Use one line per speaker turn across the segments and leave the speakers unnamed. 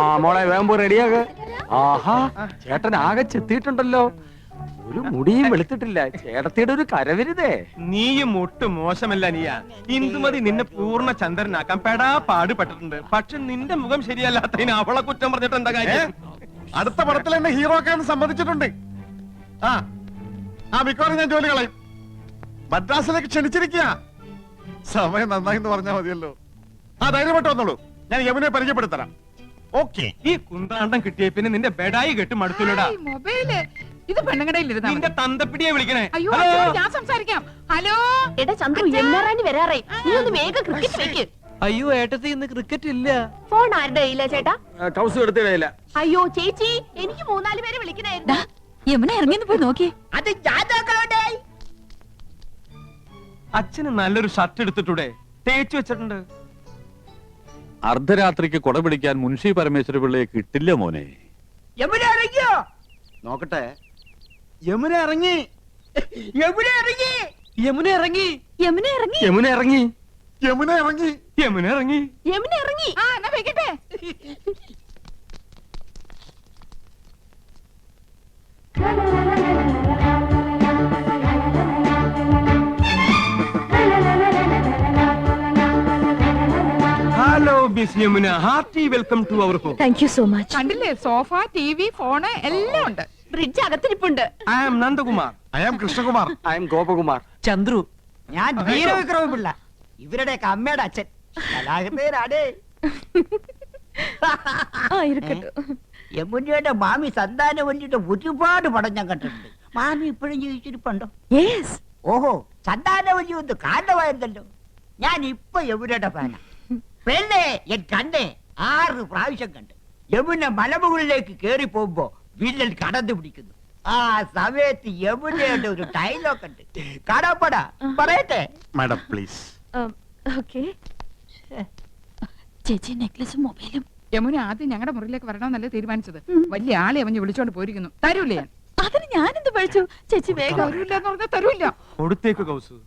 ആ മോളെ വേമ്പോ റെഡിയാക. ആഹാ, ചേട്ടൻ ആകെ ചെത്തിയിട്ടുണ്ടല്ലോ. ഒരു മുടിയും വെളുത്തിട്ടില്ല. ചേട്ടത്തിയുടെ ഒരു കരവരുതേ.
നീയും ഒട്ടും മോശമല്ല നീയാ. ഇന്ദുമതി നിന്നെ പൂർണ്ണ ചന്ദ്രനാക്കാൻ പെടാ പാടുപെട്ടിട്ടുണ്ട്. പക്ഷെ നിന്റെ മുഖം ശരിയല്ലാത്തതിന് അവളെ കുറ്റം പറഞ്ഞിട്ട് എന്താ കാര്യം?
അടുത്ത പടത്തിൽ എന്നെ ഹീറോ ആക്കാൻ സമ്മതിച്ചിട്ടുണ്ട്. മിക്കവാറും ഞാൻ ജോലി കളയും. മദ്രാസിലേക്ക് ക്ഷണിച്ചിരിക്കുക. സമയം നന്നായി എന്ന് പറഞ്ഞാൽ മതിയല്ലോ. ധൈര്യമായിട്ട് വന്നോളൂ, ഞാൻ യമുനെ പരിചയപ്പെടുത്തരാം. ഓക്കെ.
ഈ കുന്താണ്ടം കിട്ടിയ പിന്നെ നിന്റെ ബെഡായി കെട്ട് മടുത്തില്ലടാ.
മൊബൈല് ഇത് പെണ്ണുങ്ങടയിലിരുന്നാ
നിന്റെ തന്തപ്പിടിയെ വിളിക്കണേ.
അയ്യോ ഞാൻ സംസാരിക്കാം. ഹലോ
എടാ ചന്ദ്രു, യമുനാറാണി വരാറേ. നീ ഒന്ന് വേഗം ക്രിക്കറ്റ് വെക്ക്.
അയ്യോ ഏട്ടത്തി ഇന്ന് ക്രിക്കറ്റ് ഇല്ല.
ഫോൺ ആരുടെ കയ്യിലാ ചേട്ടാ?
കൗസ് എടുത്തിടയില്ല.
അയ്യോ ചേച്ചി, എനിക്ക് 3-4 പേരെ വിളിക്കണായിരുന്നു.
യമുന ഇറങ്ങിന്ന് പോയി നോക്കി.
അത് ജാതകളുടെ
അച്ഛന് നല്ലൊരു ഷർട്ട് എടുത്തിട്ടൂടെ? തേച്ചു വെച്ചിട്ടുണ്ട്.
അർദ്ധരാത്രിക്ക് കൊട പിടിക്കാൻ മുൻഷി പരമേശ്വര പിള്ളയെ കിട്ടില്ല മോനെ.
യമുന ഇറങ്ങിയോ?
നോക്കട്ടെ.
യമുന ഇറങ്ങി. യമുന ഇറങ്ങി.
യമുന ഇറങ്ങി.
യമുന ഇറങ്ങി.
യമുന ഇറങ്ങി.
യമുന ഇറങ്ങി.
യമുന ഇറങ്ങി.
യമുന ഇറങ്ങി.
ആ എന്നാ വെക്കട്ടെ.
Hello miss Yamuna, hearty welcome to our home.
Thank you so much.
കണ്ടില്ലേ, സോഫ, ടിവി, ഫോണ് എല്ലാം ഉണ്ട്.
ഫ്രിഡ്ജ് അകത്തിരിപ്പുണ്ട്.
I am Nandakumar.
I am Krishnakumar.
I am Gopakumar.
Chandru. ഞാൻ വീരവിക്രമ പിള്ള, ഇവരുടെയൊക്കെ അമ്മയുടെ അച്ഛൻ. കലാകൃതേരാടേ. യമുനയുടെ മാമി സന്താനം വേണ്ടിട്ട് ഒരുപാട് പടം ഞാൻ കണ്ടിട്ടുണ്ട്. മാമി ഇപ്പോഴും ജീവിച്ചിരിപ്പുണ്ടോ? ഓഹോ, സന്താനവല്ലി ഒന്ന് കാരണമായിരുന്നല്ലോ. ഞാൻ ഇപ്പൊ യമുനയുടെ ഫാനാ. പെണ്ണേ, ഞാൻ കണ്ടേ 6 പ്രാവശ്യം കണ്ട്. യമുന മലമുകളിലേക്ക് കേറി പോകുമ്പോ വില്ലൻ കടന്നു പിടിക്കുന്നു. ആ സമയത്ത് യമുനയുടെ ഒരു ഡയലോഗ് ഉണ്ട്. കടപ്പട പറയട്ടെ?
Madam please.
ചേച്ചി നെക്ലസും മൊബൈലും.
യമുന ആദ്യം ഞങ്ങളുടെ മുറിയിലേക്ക് വരണമെന്നല്ലേ തീരുമാനിച്ചത്. വലിയ ആളെ അവഞ്ഞ് വിളിച്ചോണ്ട് പോയിരിക്കുന്നു. തരൂലേ?
അതിന് ഞാനെന്ത് പഴിച്ചു? ചേച്ചി വേഗം.
തരൂല്ല എന്ന് പറഞ്ഞാൽ തരൂല്ല.
കൊടുത്തേക്ക് കൗസ്.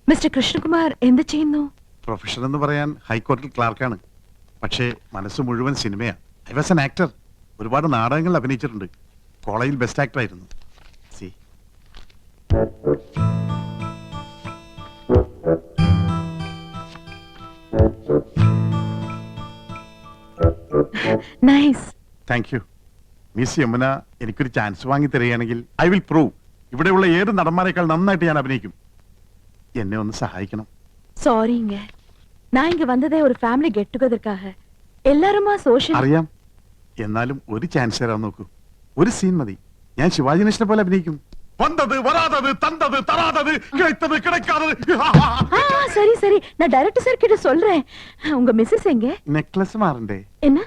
മിസ്റ്റർ കൃഷ്ണകുമാർ എന്ത് ചെയ്യുന്നു?
പ്രൊഫഷൻ എന്ന് പറയാൻ ഹൈക്കോടതിയിൽ ക്ലാർക്കാണ്. പക്ഷേ മനസ്സ് മുഴുവൻ സിനിമയാണ്. I was an actor. ഒരുപാട് നാടകങ്ങൾ അഭിനയിച്ചിട്ടുണ്ട്. കോളേജിൽ ബെസ്റ്റ് ആക്ടർ ആയിരുന്നു. C
nice.
Thank you. Miss Yamuna എനിക്കൊരു ചാൻസ് വാങ്ങി തരികയാണെങ്കിൽ ഐ വിൽ പ്രൂവ് ഇവിടെയുള്ള ഏത് നടന്മാരെക്കാൾ നന്നായിട്ട് ഞാൻ അഭിനയിക്കും. എന്നെ ഒന്ന് സഹായിക്കണം.
சாரிங்க, நான் இங்க வந்ததே ஒரு ஃபேமிலி கெட் டுகெதர்க்காக. எல்லாருமா சோஷியல்.
അറിയാം. എന്നാലും ഒരു ചാൻസ് തരാൻ നോക്കൂ. ഒരു സീൻ മതി. ഞാൻ ശിവാജി ഗണേശനെ പോലെ അഭിനയിക്കും. വന്നത് വരാതത് തന്തത് തരാതത് கிடைத்தது கிடைக்காதது.
சரி சரி, நான் டைரக்டர் சார் கிட்ட சொல்றேன். உங்க மிஸ்ஸஸ் எங்க?
നെക്ലസ് മാറണ്ടേ?
என்ன?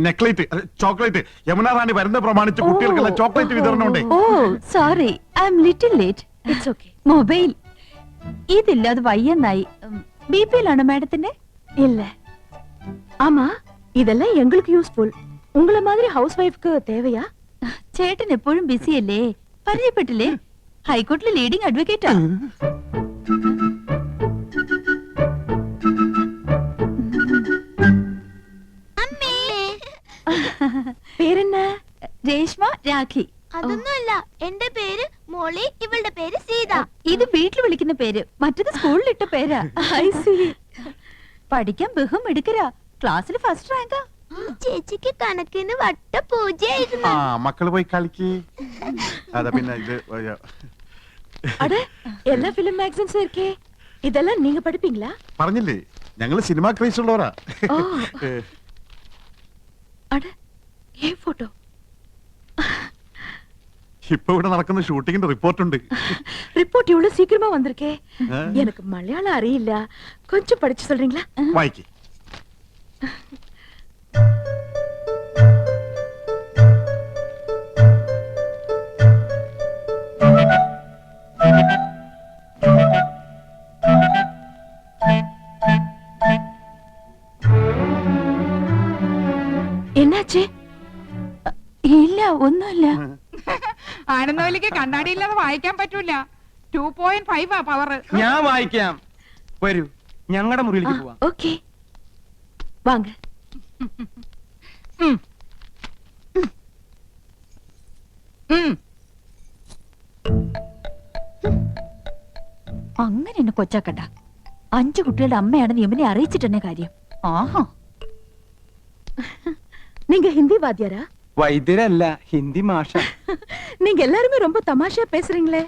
നെക്ലേറ്റ്, ചോക്ലേറ്റ്. യമുന റാണി വരുന്ന പ്രമാണിച്ച് കുട്ടികൾക്കുള്ള ചോക്ലേറ്റ് വിതരണമുണ്ട്.
Oh sorry, I am little late. It's okay. Mobile ഇതില്ല, അത് വയ്യെന്നായി. ബിപിയിലാണോ മാഡത്തിന്റെ? இல்ல. ஆமா, இதெல்லாம் எங்களுக்கு யூஸ்ஃபுல். உங்கள மாதிரி ஹவுஸ் வைஃப்க்கு தேவையா? ചേട്ടൻ എപ്പോഴും ബിസി അല്ലേ? പരിചയപ്പെട്ടില്ലേ? ഹൈക്കോടതിയിലെ ലീഡിംഗ് അഡ്വക്കേറ്റാ. പേരെന്ന? രേഷ്മ, രാഖി.
അതൊന്നുമല്ല, എന്റെ പേര് മോളി, ഇവളുടെ പേര് സീത.
ഇത് വീട്ടിൽ വിളിക്കുന്ന പേര്, മറ്റത് സ്കൂളിലിട്ട പേരാ. I C. പഠിക്കാൻ ബഹും എടുക്കരാ. ക്ലാസ്സിൽ ഫസ്റ്റ് റാങ്കാ.
ചേച്ചിക്ക് കണക്കിന് വട്ട പൂജയായിരുന്നു.
ആ മക്കള് പോയി കളിക്ക്. അതാ പിന്നെ ഇത്
அட எல்லா ஃபிலிம் மேகசின்ஸும் இருக்கே. இதெல்லாம் நீங்க படிப்பீங்களா?
പറഞ്ഞില്ലേ, ഞങ്ങള് സിനിമ ക്രേസ് ഉള്ളവരാ.
அட ஏ போட்டோ.
ഇപ്പൊ ഇവിടെ നടക്കുന്ന ഷൂട്ടിങ്ങിന്റെ റിപ്പോർട്ട് ഉണ്ട്.
ரிப்போர்ட் இவ்வளவு சீக்கிரமா வந்திருக்கே. எனக்கு மலையாளம் அறியில்ல, கொஞ்சம் படிச்சு சொல்றீங்களா?
വായിക്ക്.
என்னாச்சு? ഇല്ല, ഒന്നുമില്ല.
ആനന്ദവല്ലിക്ക് കണ്ണാടിയില്ലാതെ വായിക്കാൻ പറ്റൂല. 2.5 പവർ.
ഞാൻ വായിക്കാം. വരൂ ഞങ്ങളുടെ മുറിയിലേക്ക് പോവാം.
ഓക്കെ വാങ്ങ.
ഉം. ഉം.
അങ്ങനെ എന്നെ കൊച്ചാക്കണ്ട. 5 കുട്ടികളുടെ അമ്മയാണെന്ന് യമുനെ അറിയിച്ചിട്ടെന്നെ കാര്യം. ആഹാ. நீங்க ஹிந்தி வாத்தியாரா?
വൈദ്യരല്ല, ഹിന്ദി മാഷ.
நீங்க எல்லாருமே ரொம்ப தமாஷா பேசுறீங்களே.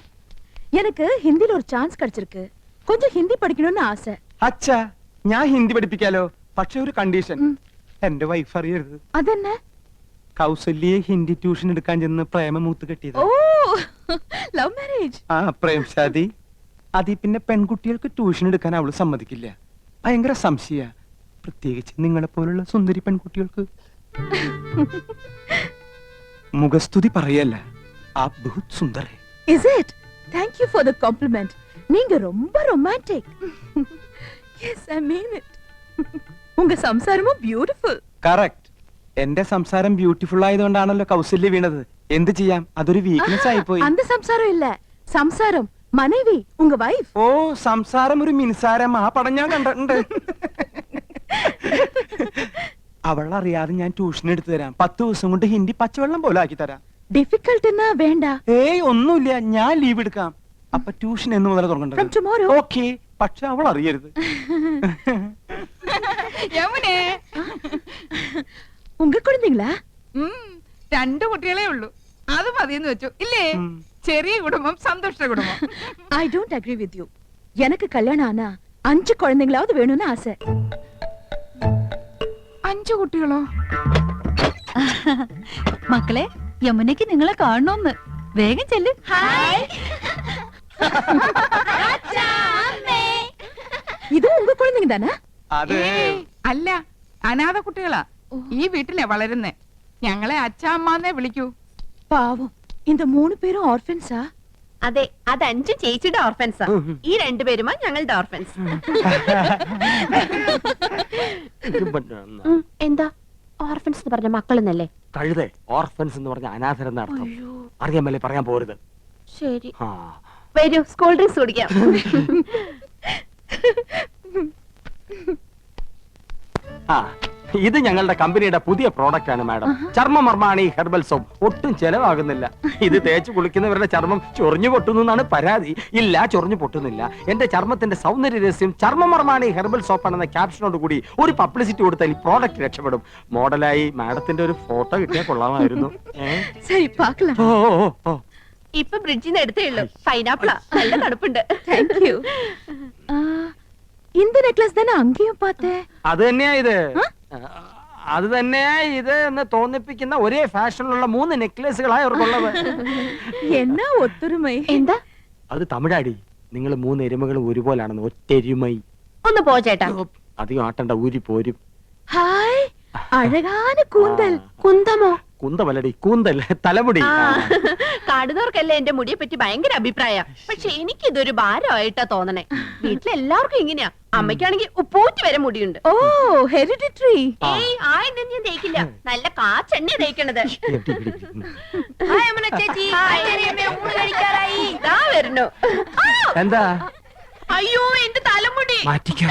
எனக்கு ஹிந்தில ஒரு சான்ஸ் கிடைச்சிருக்கு. கொஞ்சம் ஹிந்தி படிக்கணும்னு ஆசை.
അച്ഛാ ഞാൻ ഹിന്ദി പഠിപ്പിക്കാലോ, പക്ഷെ ഒരു കണ്ടീഷൻ. എന്റെ വൈഫ് അറിയരുത്.
അതെന്നെ?
കൗസല്യെ ഹിന്ദി ട്യൂഷൻ എടുക്കാൻ ചെന്ന് പ്രേമമൂത്ത് കെട്ടിയത്.
ഓ, ലവ് മാരേജ്.
ആ പ്രേം ശാദി. അതി പിന്നെ പെൺകുട്ടികൾക്ക് ട്യൂഷൻ എടുക്കാൻ അവള് സമ്മതിക്കില്ല. ഭയങ്കര സംശയ, പ്രത്യേകിച്ച് നിങ്ങളെ പോലുള്ള സുന്ദരി പെൺകുട്ടികൾക്ക്. മുഖസ്തുതി പറയല്ല, ആ ബഹുത് സുന്ദർ ഹൈ.
Is it? Thank you for the compliment. நீங்க ரொம்ப romantic. Yes, I mean it. உங்க സംസാരமும் beautiful.
കറക്റ്റ്. എന്റെ സംസാരം ബ്യൂട്ടിഫുൾ ആയതുകൊണ്ടാണല്ലോ കൗസല്യ വീണത്. എന്ത് ചെയ്യാം, അതൊരു വീക്ക്നെസ് ആയിപ്പോയി.
அந்த സംസാരം ഇല്ല, സംസാരം മനേവി, ഉങ്ക വൈഫ്.
ഓ, സംസാരം ഒരു മിൻസാരം. ആ പടം ഞാൻ കണ്ടിട്ടുണ്ട്. അവളറിയാതെ ഞാൻ ട്യൂഷൻ എടുത്തു തരാം. 10 ദിവസം കൊണ്ട് ഹിന്ദി പച്ചവെള്ളം പോലെ ആക്കി തരാം.
ഡിഫിക്കൽട്ട് എന്നാ വേണ്ട.
ഏയ് ഒന്നുമില്ല, ഞാൻ ലീവ് എടുക്കാം. അപ്പൊ ട്യൂഷൻ എന്ന് മുതൽ
From
തുടങ്ങേണ്ടത്.
tomorrow.
ഓക്കെ, പക്ഷെ അവൾ അറിയരുത്.
യമുനേ.
ഉങ്ക കുഴந்தைங்களா?
2 കുട്ടികളെ ഉള്ളൂ, അത് മതിയെന്ന് വെച്ചു ഇല്ലേ? ചെറിയ കുടുംബം, സന്തുഷ്ട കുടുംബം.
I don't agree with you. எனக்கு கல்யாணம் ஆனா 5 குழந்தைங்களாவது வேணும்னு ஆசை.
5 കുട്ടികളോ?
മക്കളെ, യമുനയ്ക്ക് നിങ്ങളെ കാണണമെന്ന്. വേഗം ചെല്ല്.
ഹായ്.
ഇത് ഉങ്ക കുഴந்தைங்க தானே?
അത്
ഏയ്, അല്ല, അനാഥ കുട്ടികളാ. ഈ വീട്ടിലെ വളരുന്നേ. ഞങ്ങളെ അച്ഛാമ്മന്നേ വിളിക്കൂ.
പാവം, இந்த 3 പേരും ഓർഫൻസാ?
അതെ, അത് 5 ചേച്ചിയുടെ ഓർഫൻസാ. ഈ 2 പേരുമാ ഞങ്ങളുടെ ഓർഫൻസ്. എന്താ ഓർഫൻസ് എന്ന് പറഞ്ഞ മക്കളെന്നല്ലേ?
കഴുതേ, ഓർഫൻസ് എന്ന് പറഞ്ഞ അനാഥരെന്ന അർത്ഥം. അറിയാമല്ലേ, പറയാൻ പോരുത്.
ശരി,
ആ.
വരൂ സ്കൂൾ ഡ്രിങ്ക്സ് കുടിക്കാം.
ആ, ഇത് ഞങ്ങളുടെ കമ്പനിയുടെ പുതിയ പ്രോഡക്റ്റ് ആണ് മാഡം. ചർമ്മമർമാണി herbal soap. ഒട്ടും ചെലവാകുന്നില്ല. ഇത് തേച്ച് കുളിക്കുന്നവരുടെ ചർമ്മം ചൊറിഞ്ഞു പൊട്ടുന്നു എന്നാണ് പരാതി. ഇല്ല, ചൊറിഞ്ഞു പൊട്ടുന്നില്ല. എന്റെ ചർമ്മത്തിന്റെ സൗന്ദര്യ രഹസ്യം ചർമ്മമർമാണി ഹെർബൽ സോപ്പ് ആണെന്ന ക്യാപ്ഷനോട് കൂടി ഒരു പബ്ലിസിറ്റി കൊടുത്താൽ ഈ പ്രോഡക്റ്റ് രക്ഷപ്പെടും. മോഡലായി മാഡത്തിന്റെ ഒരു ഫോട്ടോ കിട്ടിയാൽ കൊള്ളാമായിരുന്നു.
சரி பார்க்கலாம்.
ഓ ഓ, ഓ.
ഇപ്പൊ ബ്രിഡ്ജിൽ നിന്ന് എടുത്തേ ഉള്ളൂ. പൈനാപ്പിളാ, നല്ല തണുപ്പുണ്ട്.
Thank you. இந்த நெக்லஸ் தானே அங்கேயும் பார்த்தேன்.
അത് തന്നെയാ ഇത്. അത് തന്നെയാ ഇത് എന്ന് തോന്നിപ്പിക്കുന്ന ഒരേ ഫാഷനിലുള്ള 3 നെക്ലേസുകളായി അവർക്കുള്ളത്.
என்ன ஒத்துருமை.
എന്താ?
അത് തമിഴാടി. നിങ്ങൾ 3 എരുമകളും ഒരുപോലാണെന്ന്. ഒറ്റെരുമൈ.
ഒന്ന് പോ ചേട്ടാ.
അധികം ആട്ടണ്ട, ഊരി പോരും.
ஹாய், அழகான கூந்தல்.
കുന്തമോ?
കുന്തമല്ലടി, കൂന്തൽ, തലമുടി.
കാണുന്നവർക്കല്ലേ എന്റെ മുടിയെ പറ്റി ഭയങ്കര അഭിപ്രായ. പക്ഷെ എനിക്കിതൊരു ഭാരമായിട്ടാ തോന്നണേ. വീട്ടിലെല്ലാവർക്കും ഇങ്ങനെയാ. അമ്മയ്ക്കാണെങ്കിൽ ഉപ്പൂറ്റി വരെ മുടിയുണ്ട്.
ഓ, ഹെറിഡിറ്ററി.
ഏയ്, ആ എണ്ണ ഞാൻ തേക്കില്ല. നല്ല കാച്ചെണ്ണ തേക്കണത്. ചേച്ചി, ഊണ് കഴിക്കാറായി. ഇതാ വരുന്നു.
എന്താ?
അയ്യോ, എന്റെ തലമുടി.
മാറ്റിക്കോ.